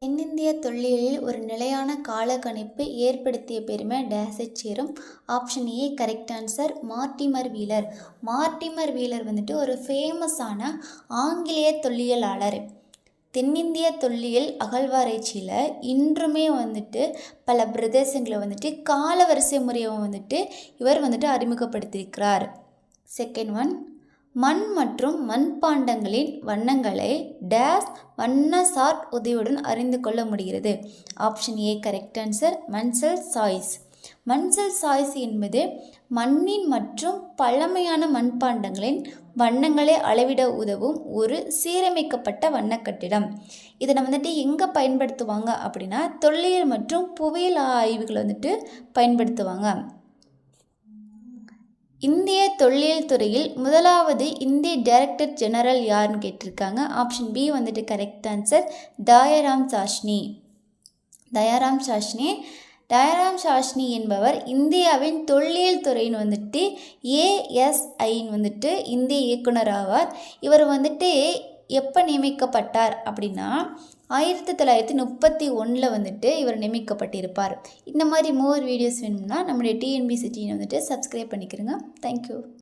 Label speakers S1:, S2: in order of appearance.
S1: தென்னிந்திய தொல்லியலில் ஒரு நிலையான கால கணிப்பு ஏற்படுத்திய பெருமை டேஸைச் சேரும். Option A correct answer. Mortimer Wheeler. Mortimer Wheeler ஒரு ஃபேமஸான ஆங்கிலேய தொல்லியலாளர். தென்னிந்திய தொல்லியல் அகழ்வாராய்ச்சியில் இன்றுமே பல பிரதேசங்களை காலவரிசை முறையை இவர் அறிமுகப்படுத்தியிருக்கிறார். செகண்ட் ஒன், மண் மற்றும் மண்பாண்டங்களின் வண்ணங்களை டேஸ் வண்ண சார்ட் உதவியுடன் அறிந்து கொள்ள முடிகிறது. Option A correct answer. Munsell choice. Munsell choice என்பது மண்ணின் மற்றும் பழமையான மண்பாண்டங்களின் வண்ணங்களை அளவிட உதவும் ஒரு சீரமைக்கப்பட்ட வண்ணக்கட்டிடம். இதை எங்கே பயன்படுத்துவாங்க அப்படின்னா தொல்லியல் மற்றும் புவியியல் ஆய்வுகளை பயன்படுத்துவாங்க. இந்திய தொல்லியல் துறையில் முதலாவது இந்திய டைரக்டர் ஜெனரல் யாருன்னு கேட்டிருக்காங்க. Option B correct answer. Dayaram Sahni. Dayaram Sahni. Dayaram Sahni என்பவர் இந்தியாவின் தொல்லியல் துறையின் ஏஎஸ்ஐயின் இந்திய இயக்குனர் ஆவார். இவர் எப்போ நியமிக்கப்பட்டார் அப்படின்னா 1931 இவர் நியமிக்கப்பட்டிருப்பார். இந்த மாதிரி மோர் வீடியோஸ் வேணும்னா நம்முடைய டிஎன்பிஎஸ்சி சப்ஸ்கிரைப் பண்ணிக்கிறேங்க. தேங்க்யூ.